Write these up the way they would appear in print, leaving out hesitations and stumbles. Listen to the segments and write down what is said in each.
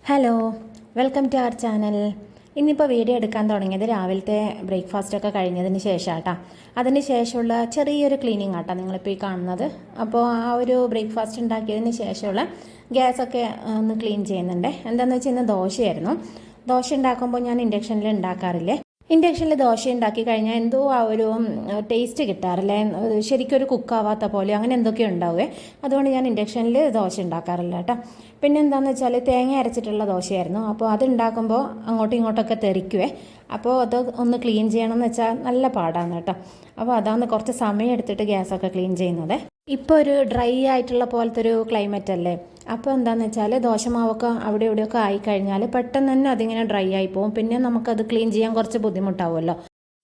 Hello, welcome to our channel. ഇന്നിപ്പോൾ video എടുക്കാൻ തുടങ്ങിയത് രാവിലത്തെ ബ്രേക്ക്ഫാസ്റ്റൊക്കെ കഴിഞ്ഞതിന് ശേഷം കേട്ടോ. അതിന് ശേഷമുള്ള ചെറിയൊരു ക്ലീനിങ് ആട്ടോ നിങ്ങളിപ്പോൾ ഈ കാണുന്നത്. അപ്പോൾ ആ ഒരു ബ്രേക്ക്ഫാസ്റ്റ് ഉണ്ടാക്കിയതിന് ശേഷമുള്ള ഗ്യാസൊക്കെ ഒന്ന് ക്ലീൻ ചെയ്യുന്നുണ്ട്. എന്താണെന്ന് വെച്ചാൽ ഇന്ന് ദോശയായിരുന്നു. ദോശ ഉണ്ടാക്കുമ്പോൾ ഞാൻ ഇൻഡക്ഷനിൽ ഉണ്ടാക്കാറില്ലേ. ഇൻഡക്ഷനിൽ ദോശ ഉണ്ടാക്കി കഴിഞ്ഞാൽ എന്തോ ആ ഒരു ടേസ്റ്റ് കിട്ടാറില്ല, ശരിക്കൊരു കുക്കാവാത്ത പോലെ അങ്ങനെ എന്തൊക്കെയോ ഉണ്ടാവുമേ. അതുകൊണ്ട് ഞാൻ ഇൻഡക്ഷനിൽ ദോശ ഉണ്ടാക്കാറില്ല കേട്ടോ. പിന്നെ എന്താണെന്ന് വെച്ചാൽ തേങ്ങ അരച്ചിട്ടുള്ള ദോശയായിരുന്നു. അപ്പോൾ അത് ഉണ്ടാക്കുമ്പോൾ അങ്ങോട്ടും ഇങ്ങോട്ടൊക്കെ തെറിക്കുവേ. അപ്പോൾ അത് ഒന്ന് ക്ലീൻ ചെയ്യണമെന്ന് വെച്ചാൽ നല്ല പാടാണ് കേട്ടോ. അപ്പോൾ അതാണ് കുറച്ച് സമയം എടുത്തിട്ട് ഗ്യാസൊക്കെ ക്ലീൻ ചെയ്യുന്നത്. ഇപ്പോൾ ഒരു ഡ്രൈ ആയിട്ടുള്ള പോലത്തെ ഒരു ക്ലൈമറ്റ് അല്ലേ. അപ്പോൾ എന്താണെന്ന് വെച്ചാൽ ദോശമാവൊക്കെ അവിടെ ഇവിടെയൊക്കെ ആയിക്കഴിഞ്ഞാൽ പെട്ടെന്ന് തന്നെ അതിങ്ങനെ ഡ്രൈ ആയി പോകും. പിന്നെ നമുക്കത് ക്ലീൻ ചെയ്യാൻ കുറച്ച് ബുദ്ധിമുട്ടാവുമല്ലോ.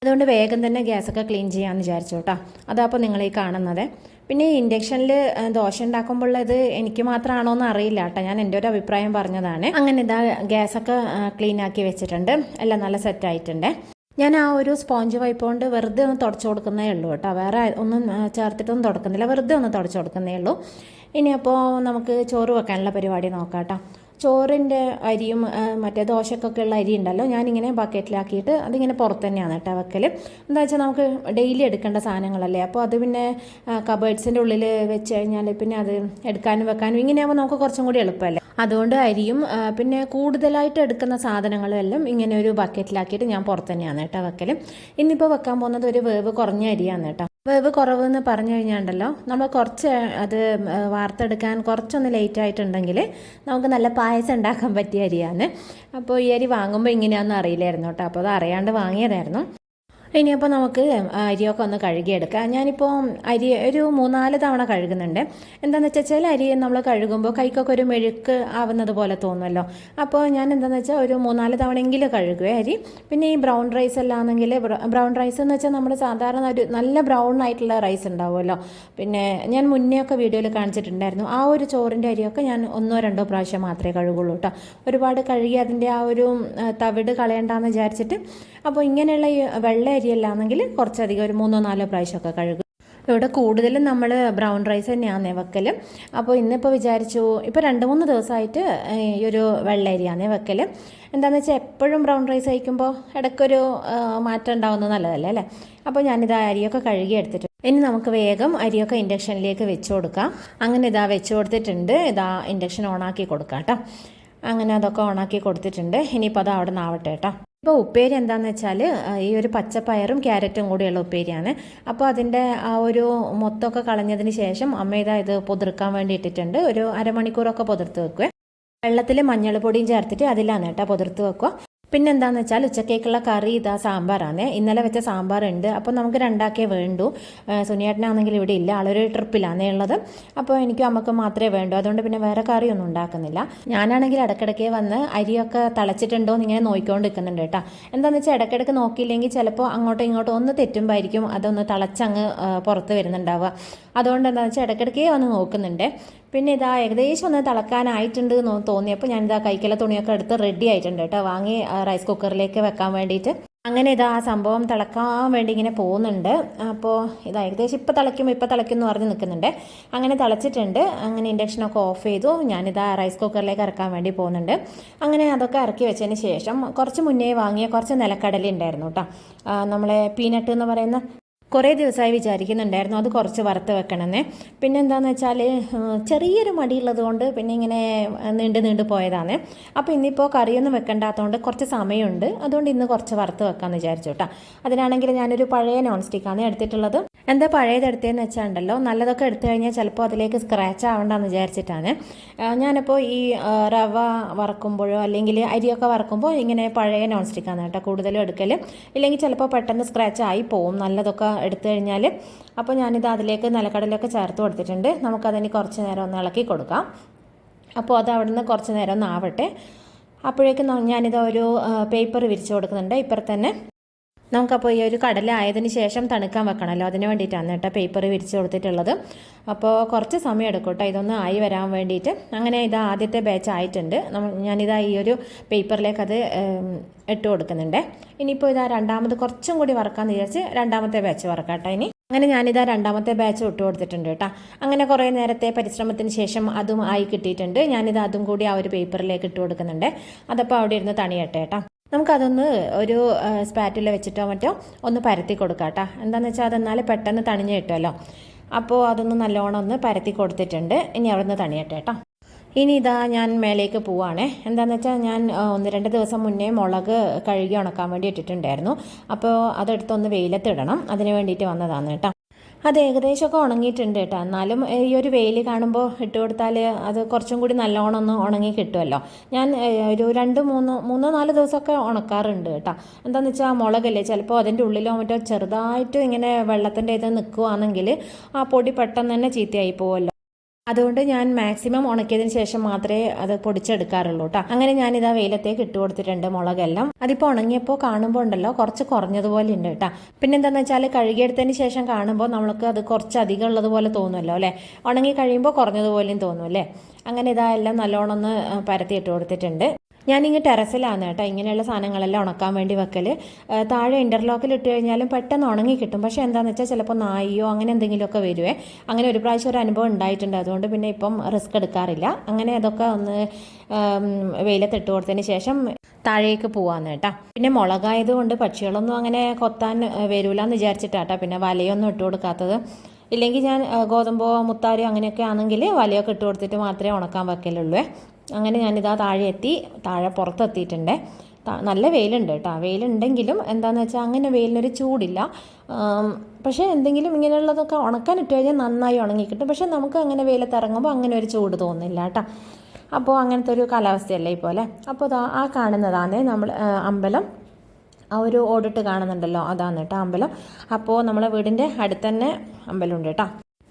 അതുകൊണ്ട് വേഗം തന്നെ ഗ്യാസൊക്കെ ക്ലീൻ ചെയ്യാമെന്ന് വിചാരിച്ചു കേട്ടോ. അതാപ്പോൾ നിങ്ങൾ ഈ കാണുന്നത്. പിന്നെ ഈ ഇൻഡക്ഷനിൽ ദോശ ഉണ്ടാക്കുമ്പോഴത് എനിക്ക് മാത്രമാണോ എന്ന് അറിയില്ല കേട്ടോ. ഞാൻ എൻ്റെ ഒരു അഭിപ്രായം പറഞ്ഞതാണ്. അങ്ങനെ ഇതാ ഗ്യാസൊക്കെ ക്ലീൻ ആക്കി വെച്ചിട്ടുണ്ട്. എല്ലാം നല്ല സെറ്റായിട്ടുണ്ട്. ഞാൻ ആ ഒരു സ്പോഞ്ച് വൈപ്പ് കൊണ്ട് വെറുതെ ഒന്ന് തുടച്ചു കൊടുക്കുന്നേ ഉള്ളൂ കേട്ടോ. വേറെ ഒന്നും ചേർത്തിട്ടൊന്നും തുടക്കുന്നില്ല, വെറുതെ ഒന്ന് തുടച്ചു കൊടുക്കുന്നേ ഉള്ളൂ. ഇനി അപ്പോൾ നമുക്ക് ചോറ് വെക്കാനുള്ള പരിപാടി നോക്കാം കേട്ടോ. ചോറിൻ്റെ അരിയും മറ്റേ ദോശക്കൊക്കെ ഉള്ള അരി ഉണ്ടല്ലോ, ഞാനിങ്ങനെ ബക്കറ്റിലാക്കിയിട്ട് അതിങ്ങനെ പുറത്ത് തന്നെയാണ് കേട്ടോ വെക്കൽ. എന്താ വെച്ചാൽ നമുക്ക് ഡെയിലി എടുക്കേണ്ട സാധനങ്ങളല്ലേ. അപ്പോൾ അത് പിന്നെ കബേർഡ്സിൻ്റെ ഉള്ളിൽ വെച്ച് കഴിഞ്ഞാൽ പിന്നെ അത് എടുക്കാനും വെക്കാനും ഇങ്ങനെയാകുമ്പോൾ നമുക്ക് കുറച്ചും കൂടി എളുപ്പമല്ലേ. അതുകൊണ്ട് അരിയും പിന്നെ കൂടുതലായിട്ട് എടുക്കുന്ന സാധനങ്ങളും എല്ലാം ഇങ്ങനെ ഒരു ബക്കറ്റിലാക്കിയിട്ട് ഞാൻ പുറത്ത് തന്നെയാണ് കേട്ടോ വെക്കൽ. ഇന്നിപ്പോൾ വെക്കാൻ പോകുന്നത് ഒരു വേവ് കുറഞ്ഞ അരിയാണ് കേട്ടോ. വേവ് കുറവെന്ന് പറഞ്ഞു കഴിഞ്ഞാണ്ടല്ലോ, നമ്മൾ കുറച്ച് അത് വാർത്തെടുക്കാൻ കുറച്ചൊന്ന് ലേറ്റ് ആയിട്ടുണ്ടെങ്കിൽ നമുക്ക് നല്ല പായസം ഉണ്ടാക്കാൻ പറ്റിയ അരിയാണ്. അപ്പോൾ ഈ അരി വാങ്ങുമ്പോൾ ഇങ്ങനെയാണെന്ന് അറിയില്ലായിരുന്നു കേട്ടോ. അപ്പോൾ അത് അറിയാണ്ട് വാങ്ങിയതായിരുന്നു. ഇനിയപ്പോൾ നമുക്ക് അരിയൊക്കെ ഒന്ന് കഴുകിയെടുക്കാം. ഞാനിപ്പോൾ അരി ഒരു 3-4 തവണ കഴുകുന്നുണ്ട്. എന്താണെന്ന് വെച്ചാൽ ചില അരി നമ്മൾ കഴുകുമ്പോൾ കൈക്കൊക്കെ ഒരു മെഴുക്ക് ആവുന്നത് പോലെ തോന്നുമല്ലോ. അപ്പോൾ ഞാൻ എന്താണെന്ന് വെച്ചാൽ ഒരു 3-4 തവണയെങ്കിലും കഴുകുക അരി. പിന്നെ ഈ ബ്രൗൺ റൈസ് അല്ലാന്നെങ്കിൽ, ബ്രൗൺ റൈസ് എന്ന് വെച്ചാൽ നമ്മൾ സാധാരണ ഒരു നല്ല ബ്രൗൺ ആയിട്ടുള്ള റൈസ് ഉണ്ടാവുമല്ലോ. പിന്നെ ഞാൻ മുന്നേ ഒക്കെ വീഡിയോയിൽ കാണിച്ചിട്ടുണ്ടായിരുന്നു. ആ ഒരു ചോറിൻ്റെ അരിയൊക്കെ ഞാൻ 1-2 പ്രാവശ്യം മാത്രമേ കഴുകുള്ളൂ കേട്ടോ. ഒരുപാട് കഴുകി അതിൻ്റെ ആ ഒരു തവിട് കളയണ്ടെന്ന് വിചാരിച്ചിട്ട്. അപ്പോൾ ഇങ്ങനെയുള്ള ഈ വെള്ള അരിയല്ലാന്നെങ്കിൽ കുറച്ചധികം ഒരു 3-4 പ്രാവശ്യമൊക്കെ കഴുകും. ഇവിടെ കൂടുതലും നമ്മൾ ബ്രൗൺ റൈസ് തന്നെയാണ് വെക്കൽ. അപ്പോൾ ഇന്നിപ്പോൾ വിചാരിച്ചു, ഇപ്പോൾ 2-3 ദിവസമായിട്ട് ഈ ഒരു വെള്ളരിയാണ് വെക്കൽ. എന്താണെന്ന് വെച്ചാൽ എപ്പോഴും ബ്രൗൺ റൈസ് കഴിക്കുമ്പോൾ ഇടയ്ക്കൊരു മാറ്റം ഉണ്ടാവുന്നത് നല്ലതല്ലേ അല്ലേ. അപ്പോൾ ഞാനിത് അരിയൊക്കെ കഴുകി എടുത്തിട്ടുണ്ട്. ഇനി നമുക്ക് വേഗം അരിയൊക്കെ ഇൻഡക്ഷനിലേക്ക് വെച്ച് കൊടുക്കാം. അങ്ങനെ ഇതാ വെച്ച് കൊടുത്തിട്ടുണ്ട്. ഇതാ ഇൻഡക്ഷൻ ഓണാക്കി കൊടുക്കാം കേട്ടോ. അങ്ങനെ അതൊക്കെ ഓണാക്കി കൊടുത്തിട്ടുണ്ട്. ഇനിയിപ്പോൾ അത് അവിടെ നിന്നാവട്ടെ കേട്ടോ. ഇപ്പോൾ ഉപ്പേരി എന്താണെന്ന് വെച്ചാൽ ഈ ഒരു പച്ചപ്പയറും ക്യാരറ്റും കൂടിയുള്ള ഉപ്പേരിയാണ്. അപ്പോൾ അതിൻ്റെ ആ ഒരു മൊത്തമൊക്കെ കളഞ്ഞതിന് ശേഷം അമ്മ ഇത് പൊതിർക്കാൻ വേണ്ടി ഇട്ടിട്ടുണ്ട്. ഒരു അരമണിക്കൂറൊക്കെ പൊതിർത്ത് വെക്കുക. വെള്ളത്തിൽ മഞ്ഞൾപ്പൊടിയും ചേർത്തിട്ട് അതിലാണ് കേട്ടോ പൊതിർത്ത് വെക്കുക. പിന്നെ എന്താണെന്ന് വെച്ചാൽ ഉച്ചക്കേക്കുള്ള കറി ഇതാ സാമ്പാറാണ്. ഇന്നലെ വെച്ച സാമ്പാറുണ്ട്. അപ്പോൾ നമുക്ക് 2 വേണ്ടൂ. സുനിയേട്ടനാണെങ്കിൽ ഇവിടെ ഇല്ല, ആളൊരു ട്രിപ്പിലാണ് ഉള്ളത്. അപ്പോൾ എനിക്കും അമ്മക്ക് മാത്രമേ വേണ്ടൂ. അതുകൊണ്ട് പിന്നെ വേറെ കറിയൊന്നും ഉണ്ടാക്കുന്നില്ല. ഞാനാണെങ്കിൽ ഇടയ്ക്കിടയ്ക്ക് വന്ന് അരിയൊക്കെ തിളച്ചിട്ടുണ്ടോ എന്ന് ഇങ്ങനെ നോക്കിക്കൊണ്ട് നിൽക്കുന്നുണ്ട് കേട്ടോ. എന്താണെന്ന് വെച്ചാൽ ഇടയ്ക്കിടയ്ക്ക് നോക്കിയില്ലെങ്കിൽ ചിലപ്പോൾ അങ്ങോട്ടും ഇങ്ങോട്ടും ഒന്ന് തെറ്റുമ്പോഴായിരിക്കും അതൊന്ന് തിളച്ചങ്ങ് പുറത്ത് വരുന്നുണ്ടാവുക. അതുകൊണ്ട് എന്താണെന്ന് വെച്ചാൽ ഇടയ്ക്കിടയ്ക്ക് വന്ന് നോക്കുന്നുണ്ട്. പിന്നെ ഇതാ ഏകദേശം ഒന്ന് തിളക്കാനായിട്ടുണ്ട് എന്ന് തോന്നിയപ്പോൾ ഞാനിതാ കൈക്കുള്ള തുണിയൊക്കെ എടുത്ത് റെഡി ആയിട്ടുണ്ട് കേട്ടോ. വാങ്ങി റൈസ് കുക്കറിലേക്ക് വെക്കാൻ വേണ്ടിയിട്ട്. അങ്ങനെ ഇതാ ആ സംഭവം തിളക്കാൻ വേണ്ടി ഇങ്ങനെ പോകുന്നുണ്ട്. അപ്പോൾ ഇതാ ഏകദേശം ഇപ്പോൾ തിളയ്ക്കും എന്ന് പറഞ്ഞ് നിൽക്കുന്നുണ്ട്. അങ്ങനെ തിളച്ചിട്ടുണ്ട്. അങ്ങനെ ഇൻഡക്ഷനൊക്കെ ഓഫ് ചെയ്തു. ഞാനിതാ റൈസ് കുക്കറിലേക്ക് ഇറക്കാൻ വേണ്ടി പോകുന്നുണ്ട്. അങ്ങനെ അതൊക്കെ ഇറക്കി വെച്ചതിന് ശേഷം കുറച്ച് മുന്നേ വാങ്ങിയ കുറച്ച് നിലക്കടല ഉണ്ടായിരുന്നു കേട്ടോ. നമ്മളെ പീനട്ട് എന്ന് പറയുന്ന കുറേ ദിവസമായി വിചാരിക്കുന്നുണ്ടായിരുന്നു അത് കുറച്ച് വറുത്ത് വെക്കണമെന്ന്. പിന്നെ എന്താണെന്ന് വെച്ചാൽ ചെറിയൊരു മടിയുള്ളത് കൊണ്ട് പിന്നെ ഇങ്ങനെ നീണ്ട് പോയതാണ്. അപ്പോൾ ഇന്നിപ്പോൾ കറിയൊന്നും വെക്കേണ്ടാത്തതുകൊണ്ട് കുറച്ച് സമയമുണ്ട്. അതുകൊണ്ട് ഇന്ന് കുറച്ച് വറുത്ത് വെക്കാമെന്ന് വിചാരിച്ചു കേട്ടോ. അതിനാണെങ്കിൽ ഞാനൊരു പഴയ നോൺ സ്റ്റിക്കാണ് എടുത്തിട്ടുള്ളത്. എന്താ പഴയത് എടുത്തതെന്ന് വെച്ചാണ്ടല്ലോ, നല്ലതൊക്കെ എടുത്തു കഴിഞ്ഞാൽ ചിലപ്പോൾ അതിലേക്ക് സ്ക്രാച്ച് ആവണ്ടെന്ന് വിചാരിച്ചിട്ടാണ്. ഞാനിപ്പോൾ ഈ റവ വറക്കുമ്പോഴോ അല്ലെങ്കിൽ അരിയൊക്കെ വറക്കുമ്പോൾ ഇങ്ങനെ പഴയ നോൺ സ്റ്റിക്കാണ് കേട്ടോ കൂടുതലും എടുക്കൽ. ഇല്ലെങ്കിൽ ചിലപ്പോൾ പെട്ടെന്ന് സ്ക്രാച്ച് ആയി പോവും നല്ലതൊക്കെ എടുത്തു കഴിഞ്ഞാൽ. അപ്പോൾ ഞാനിത് അതിലേക്ക് നിലക്കടലൊക്കെ ചേർത്ത് കൊടുത്തിട്ടുണ്ട്. നമുക്കതിന് കുറച്ച് നേരം ഒന്ന് ഇളക്കി കൊടുക്കാം. അപ്പോൾ അത് അവിടെ നിന്ന് കുറച്ച് നേരം ഒന്ന് ആവട്ടെ. അപ്പോഴേക്കും ഞാനിത് ഒരു പേപ്പർ വിരിച്ച് കൊടുക്കുന്നുണ്ട് ഇപ്പുറത്ത് തന്നെ. നമുക്കപ്പോൾ ഈ ഒരു കടല ആയതിന് ശേഷം തണുക്കാൻ വെക്കണമല്ലോ, അതിന് വേണ്ടിയിട്ടാണ് കേട്ടോ പേപ്പർ വിരിച്ച് കൊടുത്തിട്ടുള്ളത്. അപ്പോൾ കുറച്ച് സമയം എടുക്കും കേട്ടോ ഇതൊന്ന് ആയി വരാൻ വേണ്ടിയിട്ട്. അങ്ങനെ ഇത് ആദ്യത്തെ ബാച്ച് ആയിട്ടുണ്ട്. ഞാനിതാ ഈ ഒരു പേപ്പറിലേക്ക് അത് ഇട്ട് കൊടുക്കുന്നുണ്ട്. ഇനിയിപ്പോൾ ഇതാ രണ്ടാമത് കുറച്ചും കൂടി വറക്കാമെന്ന് വിചാരിച്ച് രണ്ടാമത്തെ ബാച്ച് വറക്കാം കേട്ടോ ഇനി. അങ്ങനെ ഞാനിതാ രണ്ടാമത്തെ ബാച്ച് ഇട്ട് കൊടുത്തിട്ടുണ്ട് കേട്ടോ. അങ്ങനെ കുറേ നേരത്തെ പരിശ്രമത്തിന് ശേഷം അതും ആയി കിട്ടിയിട്ടുണ്ട്. ഞാനിത് അതും കൂടി ആ ഒരു പേപ്പറിലേക്ക് ഇട്ട് കൊടുക്കുന്നുണ്ട്. അതപ്പോൾ അവിടെ ഇരുന്ന് തണിയട്ടെ കേട്ടോ. നമുക്കതൊന്ന് ഒരു സ്പാറ്റിൽ വെച്ചിട്ടോ മറ്റോ ഒന്ന് പരത്തി കൊടുക്കാം കേട്ടോ. എന്താണെന്ന് വെച്ചാൽ അതെന്നാൽ പെട്ടെന്ന് തണിഞ്ഞ് കിട്ടുമല്ലോ. അപ്പോൾ അതൊന്ന് നല്ലോണം ഒന്ന് പരത്തി കൊടുത്തിട്ടുണ്ട്. ഇനി അവിടെ നിന്ന് തണിയട്ടെ കേട്ടോ. ഇനി ഇതാ ഞാൻ മേലേക്ക് പോവാണേ. എന്താണെന്ന് വെച്ചാൽ ഞാൻ 1-2 ദിവസം മുന്നേ മുളക് കഴുകി ഉണക്കാൻ വേണ്ടി ഇട്ടിട്ടുണ്ടായിരുന്നു. അപ്പോൾ അതെടുത്തൊന്ന് വെയിലത്തിടണം. അതിന് വേണ്ടിയിട്ട് വന്നതാണ് കേട്ടോ. അത് ഏകദേശമൊക്കെ ഉണങ്ങിയിട്ടുണ്ട് കേട്ടോ. എന്നാലും ഈ ഒരു വെയിൽ കാണുമ്പോൾ ഇട്ട് കൊടുത്താൽ അത് കുറച്ചും കൂടി നല്ലോണം ഒന്ന് ഉണങ്ങി കിട്ടുമല്ലോ. ഞാൻ ഒരു 2-3-4 ദിവസമൊക്കെ ഉണക്കാറുണ്ട് കേട്ടോ. എന്താണെന്ന് വെച്ചാൽ മുളകല്ലേ, ചിലപ്പോൾ അതിൻ്റെ ഉള്ളിലോ മറ്റോ ചെറുതായിട്ട് ഇങ്ങനെ വെള്ളത്തിൻ്റെ ഇത് നിൽക്കുകയാണെങ്കിൽ ആ പൊടി പെട്ടെന്ന് തന്നെ ചീത്തയായി പോകുമല്ലോ. അതുകൊണ്ട് ഞാൻ മാക്സിമം ഉണക്കിയതിന് ശേഷം മാത്രമേ അത് പൊടിച്ചെടുക്കാറുള്ളൂ കേട്ടോ. അങ്ങനെ ഞാനിതാ വെയിലത്തേക്ക് ഇട്ട് കൊടുത്തിട്ടുണ്ട് മുളകെല്ലാം. അതിപ്പോൾ ഉണങ്ങിയപ്പോൾ കാണുമ്പോൾ ഉണ്ടല്ലോ കുറച്ച് കുറഞ്ഞതുപോലെ ഉണ്ട് കേട്ടോ. പിന്നെ എന്താണെന്ന് വെച്ചാൽ കഴുകിയെടുത്തതിന് ശേഷം കാണുമ്പോൾ നമ്മൾക്ക് അത് കുറച്ച് അധികം ഉള്ളതുപോലെ തോന്നുമല്ലോ അല്ലേ. ഉണങ്ങി കഴിയുമ്പോൾ കുറഞ്ഞതുപോലെയും തോന്നും അല്ലേ. അങ്ങനെ ഇതാ എല്ലാം നല്ലോണം ഒന്ന് പരത്തി ഇട്ട് കൊടുത്തിട്ടുണ്ട്. ഞാനിങ്ങ് ടെറസിലാണ് കേട്ടോ ഇങ്ങനെയുള്ള സാധനങ്ങളെല്ലാം ഉണക്കാൻ വേണ്ടി വെക്കൽ. താഴെ ഇൻ്റർലോക്കിൽ ഇട്ട് കഴിഞ്ഞാലും പെട്ടെന്ന് ഉണങ്ങി കിട്ടും. പക്ഷേ എന്താണെന്ന് വെച്ചാൽ ചിലപ്പോൾ നായിയോ അങ്ങനെ എന്തെങ്കിലുമൊക്കെ വരുവേ. അങ്ങനെ ഒരു പ്രാവശ്യം ഒരു അനുഭവം ഉണ്ടായിട്ടുണ്ട്. അതുകൊണ്ട് പിന്നെ ഇപ്പം റിസ്ക് എടുക്കാറില്ല. അങ്ങനെ അതൊക്കെ ഒന്ന് വെയിലത്തിട്ട് കൊടുത്തതിന് ശേഷം താഴേക്ക് പോവാന്ന് കേട്ടോ. പിന്നെ മുളകായതുകൊണ്ട് പക്ഷികളൊന്നും അങ്ങനെ കൊത്താൻ വരൂലെന്ന് വിചാരിച്ചിട്ടാട്ടോ പിന്നെ വലയൊന്നും ഇട്ട് കൊടുക്കാത്തത്. ഇല്ലെങ്കിൽ ഞാൻ ഗോതമ്പോ മുത്താരിയോ അങ്ങനെയൊക്കെ ആണെങ്കിൽ വലയൊക്കെ ഇട്ട് കൊടുത്തിട്ട് മാത്രമേ ഉണക്കാൻ വെക്കലുള്ളൂ. അങ്ങനെ ഞാനിതാ താഴെ പുറത്തെത്തിയിട്ടുണ്ട്. നല്ല വെയിലുണ്ട് കേട്ടോ. വെയിലുണ്ടെങ്കിലും എന്താണെന്ന് വെച്ചാൽ അങ്ങനെ വെയിലിനൊരു ചൂടില്ല. പക്ഷേ എന്തെങ്കിലും ഇങ്ങനെയുള്ളതൊക്കെ ഉണക്കാൻ ഇട്ട് കഴിഞ്ഞാൽ നന്നായി ഉണങ്ങി കിട്ടും. പക്ഷേ നമുക്ക് അങ്ങനെ വെയിലത്ത് ഇറങ്ങുമ്പോൾ അങ്ങനെ ഒരു ചൂട് തോന്നില്ല കേട്ടോ. അപ്പോൾ അങ്ങനത്തെ ഒരു കാലാവസ്ഥയല്ലേ ഈ പോലെ. അപ്പോൾ ആ കാണുന്നതാണ് നമ്മൾ അമ്പലം. ആ ഒരു ഓടിട്ട് കാണുന്നുണ്ടല്ലോ, അതാണ് കേട്ടോ അമ്പലം. അപ്പോൾ നമ്മളെ വീടിൻ്റെ അടുത്ത് തന്നെ അമ്പലമുണ്ട് കേട്ടോ.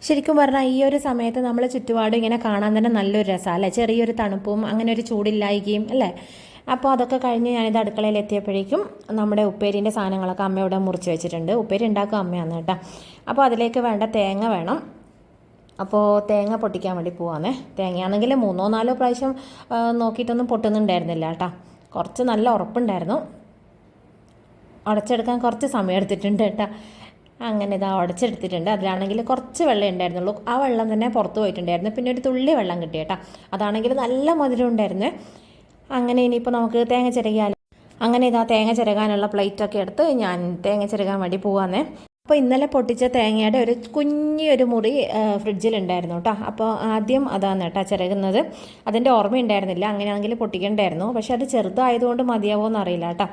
ശരിക്കും പറഞ്ഞാൽ ഈ ഒരു സമയത്ത് നമ്മൾ ചുറ്റുപാടും ഇങ്ങനെ കാണാൻ തന്നെ നല്ലൊരു രസമാണ് അല്ലേ. ചെറിയൊരു തണുപ്പും അങ്ങനെ ഒരു ചൂടില്ലായികയും അല്ലേ. അപ്പോൾ അതൊക്കെ കഴിഞ്ഞ് ഞാനിത് അടുക്കളയിൽ എത്തിയപ്പോഴേക്കും നമ്മുടെ ഉപ്പേരിൻ്റെ സാധനങ്ങളൊക്കെ അമ്മ ഇവിടെ മുറിച്ച് വെച്ചിട്ടുണ്ട്. ഉപ്പേരി ഉണ്ടാക്കുക അമ്മയാണ് കേട്ടോ. അപ്പോൾ അതിലേക്ക് വേണ്ട തേങ്ങ വേണം. അപ്പോൾ തേങ്ങ പൊട്ടിക്കാൻ വേണ്ടി പോവാന്നേ. തേങ്ങയാണെങ്കിൽ 3-4 പ്രാവശ്യം നോക്കിയിട്ടൊന്നും പൊട്ടുന്നുണ്ടായിരുന്നില്ല കേട്ടോ. കുറച്ച് നല്ല ഉറപ്പുണ്ടായിരുന്നു. ഉടച്ചെടുക്കാൻ കുറച്ച് സമയം എടുത്തിട്ടുണ്ട് കേട്ടോ. അങ്ങനെ ഇതാ ഉടച്ചെടുത്തിട്ടുണ്ട്. അതിലാണെങ്കിൽ കുറച്ച് വെള്ളം ഉണ്ടായിരുന്നുള്ളൂ. ആ വെള്ളം തന്നെ പുറത്ത് പോയിട്ടുണ്ടായിരുന്നു. പിന്നെ ഒരു തുള്ളി വെള്ളം കിട്ടി കേട്ടോ. അതാണെങ്കിൽ നല്ല മധുരം ഉണ്ടായിരുന്നു. അങ്ങനെ ഇനിയിപ്പോൾ നമുക്ക് തേങ്ങ ചിരകിയാൽ. അങ്ങനെ ഇതാ തേങ്ങ ചിരകാനുള്ള പ്ലേറ്റൊക്കെ എടുത്ത് ഞാൻ തേങ്ങ ചിരകാൻ വേണ്ടി പോവാന്നേ. അപ്പോൾ ഇന്നലെ പൊട്ടിച്ച തേങ്ങയുടെ ഒരു കുഞ്ഞൊരു മുറി ഫ്രിഡ്ജിലുണ്ടായിരുന്നു കേട്ടോ. അപ്പോൾ ആദ്യം അതാണ് കേട്ടോ ചിരകുന്നത്. അതിൻ്റെ ഓർമ്മയുണ്ടായിരുന്നില്ല. അങ്ങനെയാണെങ്കിൽ പൊട്ടിക്കണ്ടായിരുന്നു. പക്ഷെ അത് ചെറുതായതുകൊണ്ട് മതിയാവുമെന്ന് അറിയില്ല കേട്ടോ.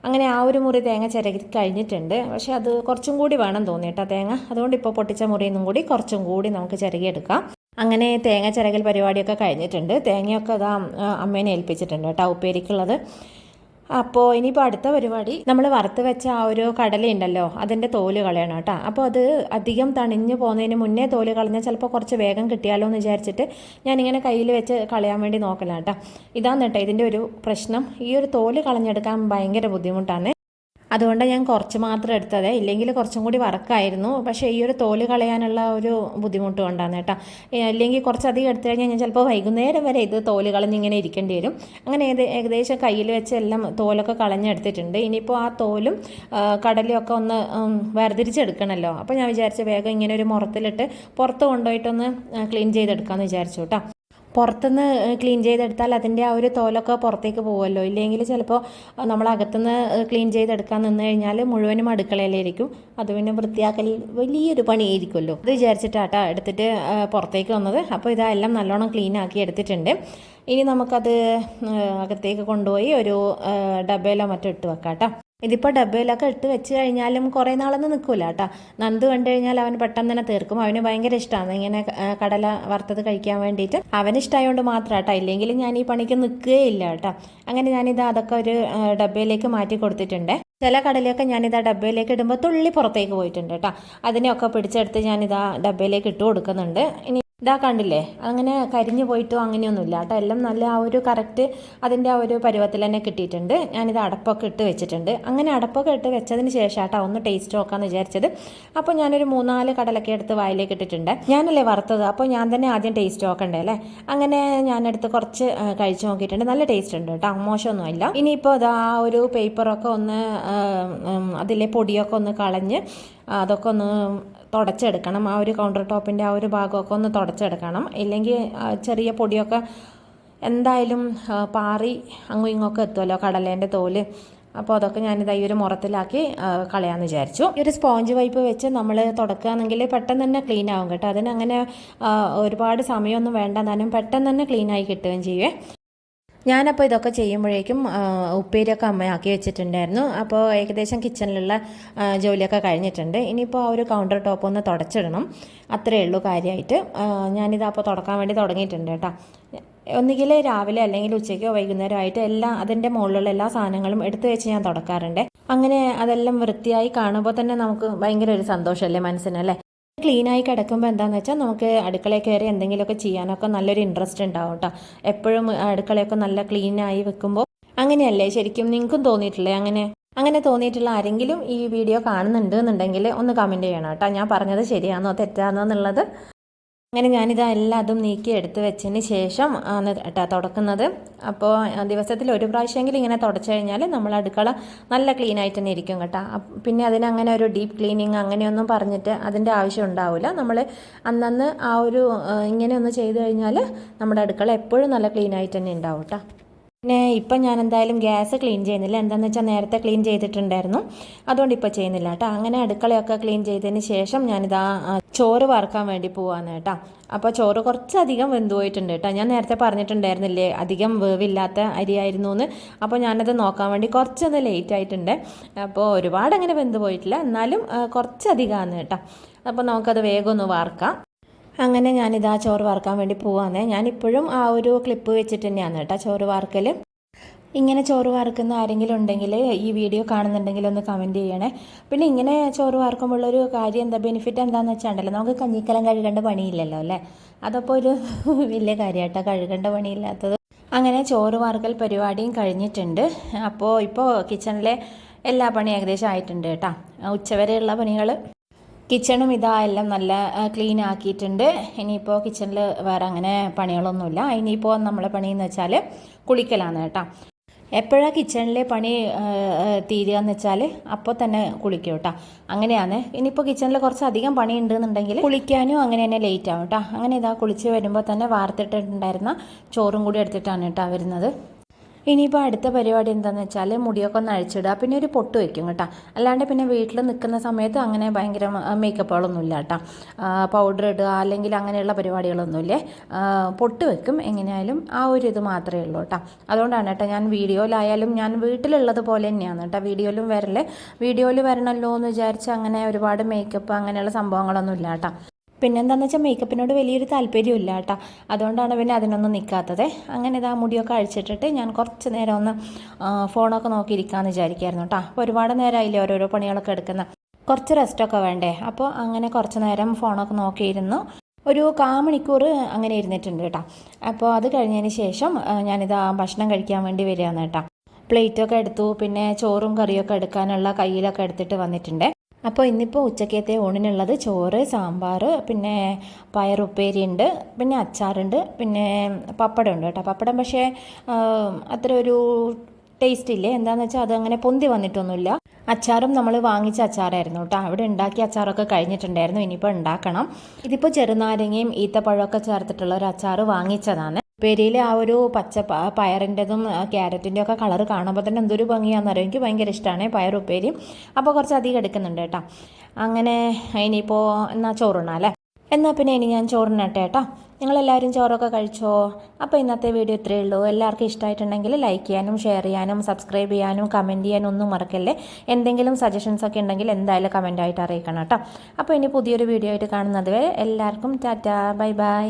അങ്ങനെ ആ ഒരു മുറി തേങ്ങ ചിരകി കഴിഞ്ഞിട്ടുണ്ട്. പക്ഷെ അത് കുറച്ചും കൂടി വേണം തോന്നി കേട്ടോ തേങ്ങ. അതുകൊണ്ട് ഇപ്പോൾ പൊട്ടിച്ച മുറിയിൽ നിന്നും കൂടി കുറച്ചും കൂടി നമുക്ക് ചിരകിയെടുക്കാം. അങ്ങനെ തേങ്ങ ചിരകൽ പരിപാടിയൊക്കെ കഴിഞ്ഞിട്ടുണ്ട്. തേങ്ങയൊക്കെ അതാ അമ്മേനെ ഏൽപ്പിച്ചിട്ടുണ്ട് കേട്ടോ ഉപ്പേരിക്കുള്ളത്. അപ്പോൾ ഇനിയിപ്പോൾ അടുത്ത പരിപാടി നമ്മൾ വറുത്ത് വെച്ച ആ ഒരു കടലയുണ്ടല്ലോ അതിൻ്റെ തോല് കളയണം കേട്ടോ. അപ്പോൾ അത് അധികം തണിഞ്ഞ് പോകുന്നതിന് മുന്നേ തോല് കളഞ്ഞാൽ ചിലപ്പോൾ കുറച്ച് വേഗം കിട്ടിയാലോ എന്ന് വിചാരിച്ചിട്ട് ഞാനിങ്ങനെ കയ്യിൽ വെച്ച് കളയാൻ വേണ്ടി നോക്കലാണ് കേട്ടോ. ഇതാണ് കേട്ടോ ഇതിൻ്റെ ഒരു പ്രശ്നം. ഈ ഒരു തോല് കളഞ്ഞെടുക്കാൻ ഭയങ്കര ബുദ്ധിമുട്ടാണ്. അതുകൊണ്ട് ഞാൻ കുറച്ച് മാത്രം എടുത്തത്. ഇല്ലെങ്കിൽ കുറച്ചും കൂടി വറക്കായിരുന്നു. പക്ഷേ ഈ ഒരു തോല് കളയാനുള്ള ഒരു ബുദ്ധിമുട്ട് കൊണ്ടാണ് കേട്ടോ. ഇല്ലെങ്കിൽ കുറച്ചധികം എടുത്തു കഴിഞ്ഞാൽ ഞാൻ ചിലപ്പോൾ വൈകുന്നേരം വരെ ഇത് തോല് കളഞ്ഞിങ്ങനെ ഇരിക്കേണ്ടി വരും. അങ്ങനെ ഏകദേശം കയ്യിൽ വെച്ച് എല്ലാം തോലൊക്കെ കളഞ്ഞെടുത്തിട്ടുണ്ട്. ഇനിയിപ്പോൾ ആ തോലും കടലയും ഒക്കെ ഒന്ന് വേർതിരിച്ചെടുക്കണമല്ലോ. അപ്പോൾ ഞാൻ വിചാരിച്ച വേഗം ഇങ്ങനെ ഒരു മുറത്തിലിട്ട് പുറത്ത് കൊണ്ടുപോയിട്ടൊന്ന് ക്ലീൻ ചെയ്തെടുക്കാമെന്ന് വിചാരിച്ചു കേട്ടോ. പുറത്തുനിന്ന് ക്ലീൻ ചെയ്തെടുത്താൽ അതിൻ്റെ ആ ഒരു തോലൊക്കെ പുറത്തേക്ക് പോകുമല്ലോ. ഇല്ലെങ്കിൽ ചിലപ്പോൾ നമ്മൾ അകത്തുനിന്ന് ക്ലീൻ ചെയ്തെടുക്കാൻ നിന്ന് കഴിഞ്ഞാൽ മുഴുവനും അടുക്കളയിലായിരിക്കും. അത് പിന്നെ വൃത്തിയാക്കൽ വലിയൊരു പണിയായിരിക്കുമല്ലോ. അത് വിചാരിച്ചിട്ടാട്ടോ എടുത്തിട്ട് പുറത്തേക്ക് വന്നത്. അപ്പോൾ ഇതെല്ലാം നല്ലോണം ക്ലീൻ ആക്കി എടുത്തിട്ടുണ്ട്. ഇനി നമുക്കത് അകത്തേക്ക് കൊണ്ടുപോയി ഒരു ഡബയിലോ മറ്റോ ഇട്ട് വെക്കാം കേട്ടോ. ഇതിപ്പോൾ ഡബയിലൊക്കെ ഇട്ട് വെച്ച് കഴിഞ്ഞാലും കുറേ നാളൊന്നും നിൽക്കില്ല കേട്ടോ. നന്ദു കണ്ടു കഴിഞ്ഞാൽ അവന് പെട്ടെന്ന് തന്നെ തീർക്കും. അവന് ഭയങ്കര ഇഷ്ടമാണ് ഇങ്ങനെ കടല വറുത്തത് കഴിക്കാൻ വേണ്ടിയിട്ട്. അവന് ഇഷ്ടമായതുകൊണ്ട് മാത്രം കേട്ടോ. ഇല്ലെങ്കിൽ ഞാൻ ഈ പണിക്ക് നിൽക്കുകയില്ല കേട്ടോ. അങ്ങനെ ഞാനിത് അതൊക്കെ ഒരു ഡബയിലേക്ക് മാറ്റി കൊടുത്തിട്ടുണ്ട്. ചില കടലയൊക്കെ ഞാനിതാ ഡബയിലേക്ക് ഇടുമ്പോൾ തുള്ളി പുറത്തേക്ക് പോയിട്ടുണ്ട് കേട്ടോ. അതിനെയൊക്കെ പിടിച്ചെടുത്ത് ഞാനിതാ ഡബയിലേക്ക് ഇട്ട് കൊടുക്കുന്നുണ്ട്. ഇനി ഇതാ കണ്ടില്ലേ, അങ്ങനെ കരിഞ്ഞു പോയിട്ടോ അങ്ങനെയൊന്നുമില്ല കേട്ടോ. എല്ലാം നല്ല ആ ഒരു കറക്റ്റ് അതിൻ്റെ ആ ഒരു പരുവത്തിൽ തന്നെ കിട്ടിയിട്ടുണ്ട്. ഞാനിത് അടപ്പൊക്കെ ഇട്ട് വെച്ചിട്ടുണ്ട്. അങ്ങനെ അടപ്പൊക്കെ ഇട്ട് വെച്ചതിന് ശേഷം കേട്ടോ ഒന്ന് ടേസ്റ്റ് നോക്കാമെന്ന് വിചാരിച്ചത്. അപ്പോൾ ഞാനൊരു 3-4 കടലൊക്കെ എടുത്ത് വായിലേക്ക് ഇട്ടിട്ടുണ്ട്. ഞാനല്ലേ വറുത്തത്, അപ്പോൾ ഞാൻ തന്നെ ആദ്യം ടേസ്റ്റ് നോക്കണ്ടേ അല്ലേ. അങ്ങനെ ഞാനെടുത്ത് കുറച്ച് കഴിച്ച് നോക്കിയിട്ടുണ്ട്. നല്ല ടേസ്റ്റ് ഉണ്ട് കേട്ടോ, മോശമൊന്നുമില്ല. ഇനിയിപ്പോൾ അതാ ആ ഒരു പേപ്പറൊക്കെ ഒന്ന് അതിലെ പൊടിയൊക്കെ ഒന്ന് കളഞ്ഞ് അതൊക്കെ ഒന്ന് തുടച്ചെടുക്കണം. ആ ഒരു കൗണ്ടർ ടോപ്പിൻ്റെ ആ ഒരു ഭാഗമൊക്കെ ഒന്ന് തുടച്ചെടുക്കണം. ഇല്ലെങ്കിൽ ചെറിയ പൊടിയൊക്കെ എന്തായാലും പാറി അങ്ങും ഇങ്ങൊക്കെ എത്തുമല്ലോ, കടലേൻ്റെ തോല്. അപ്പോൾ അതൊക്കെ ഞാനിത് ഈ ഒരു മുറത്തിലാക്കി കളയാമെന്ന് വിചാരിച്ചു. ഈ ഒരു സ്പോഞ്ച് വൈപ്പ് വെച്ച് നമ്മൾ തുടക്കുകയാണെങ്കിൽ പെട്ടെന്ന് തന്നെ ക്ലീൻ ആവും കേട്ടോ. അതിനങ്ങനെ ഒരുപാട് സമയമൊന്നും വേണ്ട, എന്നാലും പെട്ടെന്ന് തന്നെ ക്ലീനായി കിട്ടുകയും ചെയ്യുമേ. ഞാനപ്പോൾ ഇതൊക്കെ ചെയ്യുമ്പോഴേക്കും ഉപ്പേരിയൊക്കെ അമ്മയാക്കി വെച്ചിട്ടുണ്ടായിരുന്നു. അപ്പോൾ ഏകദേശം കിച്ചണിലുള്ള ജോലിയൊക്കെ കഴിഞ്ഞിട്ടുണ്ട്. ഇനിയിപ്പോൾ ആ ഒരു കൗണ്ടർ ടോപ്പ് ഒന്ന് തുടച്ചിടണം, അത്രയേ ഉള്ളൂ കാര്യമായിട്ട്. ഞാനിതപ്പോൾ തുടക്കാൻ വേണ്ടി തുടങ്ങിയിട്ടുണ്ട് കേട്ടോ. ഒന്നുകിൽ രാവിലെ അല്ലെങ്കിൽ ഉച്ചയ്ക്കോ വൈകുന്നേരമോ ആയിട്ട് അതിൻ്റെ മുകളിലുള്ള എല്ലാ സാധനങ്ങളും എടുത്തു വെച്ച് ഞാൻ തുടക്കാറുണ്ട്. അങ്ങനെ അതെല്ലാം വൃത്തിയായി കാണുമ്പോൾ തന്നെ നമുക്ക് ഭയങ്കര ഒരു സന്തോഷമല്ലേ മനസ്സിനല്ലേ. ക്ലീനായി കിടക്കുമ്പോൾ എന്താണെന്ന് വെച്ചാൽ നമുക്ക് അടുക്കളയിൽ കയറി എന്തെങ്കിലുമൊക്കെ ചെയ്യാനൊക്കെ നല്ലൊരു ഇൻട്രസ്റ്റ് ഉണ്ടാവും കേട്ടോ. എപ്പോഴും അടുക്കളയൊക്കെ നല്ല ക്ലീനായി വെക്കുമ്പോൾ അങ്ങനെയല്ലേ ശരിക്കും നിങ്ങൾക്കും തോന്നിയിട്ടില്ലേ? അങ്ങനെ തോന്നിയിട്ടുള്ള ആരെങ്കിലും ഈ വീഡിയോ കാണുന്നുണ്ട് എന്നുണ്ടെങ്കിൽ ഒന്ന് കമൻറ്റ് ചെയ്യണം കേട്ടോ. ഞാൻ പറഞ്ഞത് ശരിയാണോ തെറ്റാണോ എന്നുള്ളത്. അങ്ങനെ ഞാനിത് എല്ലാതും നീക്കി എടുത്ത് വെച്ചതിന് ശേഷം ആണ് കേട്ടോ തുടക്കുന്നത്. അപ്പോൾ ദിവസത്തിൽ ഒരു പ്രാവശ്യമെങ്കിലും ഇങ്ങനെ തുടച്ചു കഴിഞ്ഞാൽ നമ്മൾ അടുക്കള നല്ല ക്ലീൻ ആയിട്ട് തന്നെ ഇരിക്കും കേട്ടോ. പിന്നെ അതിനങ്ങനെ ഒരു ഡീപ്പ് ക്ലീനിങ് അങ്ങനെയൊന്നും പറഞ്ഞിട്ട് അതിൻ്റെ ആവശ്യം ഉണ്ടാവില്ല. നമ്മൾ അന്നന്ന് ആ ഒരു ഇങ്ങനെയൊന്ന് ചെയ്ത് കഴിഞ്ഞാൽ നമ്മുടെ അടുക്കള എപ്പോഴും നല്ല ക്ലീൻ ആയിട്ട് തന്നെ ഉണ്ടാവും കേട്ടോ. പിന്നെ ഇപ്പം ഞാൻ എന്തായാലും ഗ്യാസ് ക്ലീൻ ചെയ്യുന്നില്ല. എന്താണെന്ന് വെച്ചാൽ നേരത്തെ ക്ലീൻ ചെയ്തിട്ടുണ്ടായിരുന്നു, അതുകൊണ്ട് ഇപ്പോൾ ചെയ്യുന്നില്ല കേട്ടോ. അങ്ങനെ അടുക്കളയൊക്കെ ക്ലീൻ ചെയ്തതിന് ശേഷം ഞാനിതാ ചോറ് വറുക്കാൻ വേണ്ടി പോവാന്ന് കേട്ടോ. അപ്പോൾ ചോറ് കുറച്ചധികം വെന്ത് പോയിട്ടുണ്ട് കേട്ടോ. ഞാൻ നേരത്തെ പറഞ്ഞിട്ടുണ്ടായിരുന്നില്ലേ അധികം വേവില്ലാത്ത അരിയായിരുന്നു എന്ന്. അപ്പോൾ ഞാനത് നോക്കാൻ വേണ്ടി കുറച്ചൊന്ന് ലേറ്റ് ആയിട്ടുണ്ട്. അപ്പോൾ ഒരുപാട് അങ്ങനെ വെന്ത് പോയിട്ടില്ല, എന്നാലും കുറച്ചധികമാണ് കേട്ടോ. അപ്പോൾ നമുക്കത് വേഗം ഒന്ന് വറുക്കാം. അങ്ങനെ ഞാനിതാ ചോറ് വറുക്കാൻ വേണ്ടി പോവാന്നേ. ഞാനിപ്പോഴും ആ ഒരു ക്ലിപ്പ് വെച്ചിട്ട് തന്നെയാണ് കേട്ടോ ചോറ് വറുക്കൽ. ഇങ്ങനെ ചോറ് വറുക്കുന്ന ആരെങ്കിലും ഉണ്ടെങ്കിൽ ഈ വീഡിയോ കാണുന്നുണ്ടെങ്കിൽ ഒന്ന് കമൻറ്റ് ചെയ്യണേ. പിന്നെ ഇങ്ങനെ ചോറ് വറുക്കുമ്പോഴുള്ളൊരു കാര്യം ബെനിഫിറ്റ് എന്താണെന്ന് വെച്ചാൽ നമുക്ക് കഞ്ഞിക്കലം കഴുകേണ്ട പണിയില്ലല്ലോ അല്ലേ. അതപ്പോൾ ഒരു വലിയ കാര്യമായിട്ടോ, കഴുകേണ്ട പണിയില്ലാത്തത്. അങ്ങനെ ചോറ് വറുക്കൽ പരിപാടിയും കഴിഞ്ഞിട്ടുണ്ട്. ഇപ്പോൾ കിച്ചണിലെ എല്ലാ പണിയും ഏകദേശം ആയിട്ടുണ്ട് കേട്ടോ. ഉച്ചവരെയുള്ള പണികൾ കിച്ചണും എല്ലാം നല്ല ക്ലീൻ ആക്കിയിട്ടുണ്ട്. ഇനിയിപ്പോൾ കിച്ചണിൽ വേറെ അങ്ങനെ പണികളൊന്നുമില്ല. ഇനിയിപ്പോൾ നമ്മളെ പണിയെന്ന് വെച്ചാൽ കുളിക്കലാണ് കേട്ടോ. എപ്പോഴാണ് കിച്ചണിലെ പണി തീരുക എന്ന് വെച്ചാൽ അപ്പോൾ തന്നെ കുളിക്കും കേട്ടോ. അങ്ങനെയാണ്. ഇനിയിപ്പോൾ കിച്ചണിൽ കുറച്ചധികം പണി ഉണ്ടെന്നുണ്ടെങ്കിൽ കുളിക്കാനും അങ്ങനെ തന്നെ ലേറ്റ് ആവും കേട്ടോ. അങ്ങനെ കുളിച്ച് വരുമ്പോൾ തന്നെ വാർത്തിട്ടുണ്ടായിരുന്ന ചോറും കൂടി എടുത്തിട്ടാണ് കേട്ടോ വരുന്നത്. ഇനിയിപ്പോൾ അടുത്ത പരിപാടി എന്താണെന്ന് വെച്ചാൽ മുടിയൊക്കെ ഒന്ന് അഴിച്ചിടുക, പിന്നെ ഒരു പൊട്ട് വയ്ക്കും കേട്ടോ. അല്ലാണ്ട് പിന്നെ വീട്ടിൽ നിൽക്കുന്ന സമയത്ത് അങ്ങനെ ഭയങ്കര മേക്കപ്പുകളൊന്നും ഇല്ല കേട്ടോ. പൗഡർ ഇടുക അല്ലെങ്കിൽ അങ്ങനെയുള്ള പരിപാടികളൊന്നുമില്ലേ. പൊട്ട് വെക്കും എങ്ങനെയായാലും, ആ ഒരു ഇത് മാത്രമേ ഉള്ളൂ കേട്ടോ. അതുകൊണ്ടാണ് കേട്ടോ ഞാൻ വീഡിയോയിലായാലും ഞാൻ വീട്ടിലുള്ളത് പോലെ തന്നെയാണ് കേട്ടോ വീഡിയോയിൽ വരണമല്ലോ എന്ന് വിചാരിച്ച് അങ്ങനെ ഒരുപാട് മേക്കപ്പ് അങ്ങനെയുള്ള സംഭവങ്ങളൊന്നും ഇല്ല കേട്ടോ. പിന്നെന്താണെന്ന് വെച്ചാൽ മേക്കപ്പിനോട് വലിയൊരു താല്പര്യമില്ല കേട്ടോ. അതുകൊണ്ടാണ് പിന്നെ അതിനൊന്നും നിൽക്കാത്തത്. അങ്ങനെ മുടിയൊക്കെ അഴിച്ചിട്ടിട്ട് ഞാൻ കുറച്ച് നേരം ഒന്ന് ഫോണൊക്കെ നോക്കിയിരിക്കാമെന്ന് വിചാരിക്കായിരുന്നു കേട്ടോ. അപ്പോൾ ഒരുപാട് നേരമായില്ലേ ഓരോരോ പണികളൊക്കെ എടുക്കുന്ന, കുറച്ച് റെസ്റ്റൊക്കെ വേണ്ടേ. അപ്പോൾ അങ്ങനെ കുറച്ച് നേരം ഫോണൊക്കെ നോക്കിയിരുന്നു. ഒരു 1/4 മണിക്കൂർ അങ്ങനെ ഇരുന്നിട്ടുണ്ട് കേട്ടോ. അപ്പോൾ അത് കഴിഞ്ഞതിന് ശേഷം ഭക്ഷണം കഴിക്കാൻ വേണ്ടി വരികയാണ് കേട്ടോ. പ്ലേറ്റൊക്കെ എടുത്തു, പിന്നെ ചോറും കറിയൊക്കെ എടുക്കാനുള്ള കയ്യിലൊക്കെ എടുത്തിട്ട് വന്നിട്ടുണ്ട്. അപ്പോൾ ഇന്നിപ്പോൾ ഉച്ചക്കത്തെ ഊണിനുള്ളത് ചോറ്, സാമ്പാർ, പിന്നെ പയറുപ്പേരി ഉണ്ട്, പിന്നെ അച്ചാറുണ്ട്, പിന്നെ പപ്പടം ഉണ്ട് കേട്ടോ. പപ്പടം പക്ഷേ അത്ര ഒരു ടേസ്റ്റ് ഇല്ലേ. എന്താണെന്ന് വെച്ചാൽ അതങ്ങനെ പൊന്തി വന്നിട്ടൊന്നുമില്ല. അച്ചാറും നമ്മൾ വാങ്ങിച്ച അച്ചാറായിരുന്നു കേട്ടോ. അവിടെ ഉണ്ടാക്കിയ അച്ചാറൊക്കെ കഴിഞ്ഞിട്ടുണ്ടായിരുന്നു, ഇനിയിപ്പോൾ ഉണ്ടാക്കണം. ഇതിപ്പോൾ ചെറുനാരങ്ങയും ഈത്തപ്പഴമൊക്കെ ചേർത്തിട്ടുള്ള ഒരു അച്ചാറ് വാങ്ങിച്ചതാണ്. ഉപ്പേരിയിലെ ആ ഒരു പച്ച പയറിൻ്റെതും ക്യാരറ്റിൻ്റെ ഒക്കെ കളറ് കാണുമ്പോൾ തന്നെ എന്തൊരു ഭംഗിയാണെന്നറിയാം. എനിക്ക് ഭയങ്കര ഇഷ്ടമാണ് പയറുപ്പേരി. അപ്പോൾ കുറച്ച് അധികം എടുക്കുന്നുണ്ട് കേട്ടോ. അങ്ങനെ ഇനിയിപ്പോൾ എന്നാൽ ചോറുണ്ണാല്ലേ. എന്നാൽ പിന്നെ ഇനി ഞാൻ ചോറിനട്ടെ കേട്ടോ. നിങ്ങളെല്ലാവരും ചോറൊക്കെ കഴിച്ചോ? അപ്പോൾ ഇന്നത്തെ വീഡിയോ ഇത്രയേ ഉള്ളൂ. എല്ലാവർക്കും ഇഷ്ടമായിട്ടുണ്ടെങ്കിൽ ലൈക്ക് ചെയ്യാനും ഷെയർ ചെയ്യാനും സബ്സ്ക്രൈബ് ചെയ്യാനും കമൻറ്റ് ചെയ്യാനും ഒന്നും മറക്കല്ലേ. എന്തെങ്കിലും സജഷൻസ് ഒക്കെ ഉണ്ടെങ്കിൽ എന്തായാലും കമൻറ്റായിട്ട് അറിയിക്കണം കേട്ടോ. അപ്പോൾ ഇനി പുതിയൊരു വീഡിയോ ആയിട്ട് കാണുന്നത് വരെ എല്ലാവർക്കും ടാറ്റാ, ബൈ ബൈ.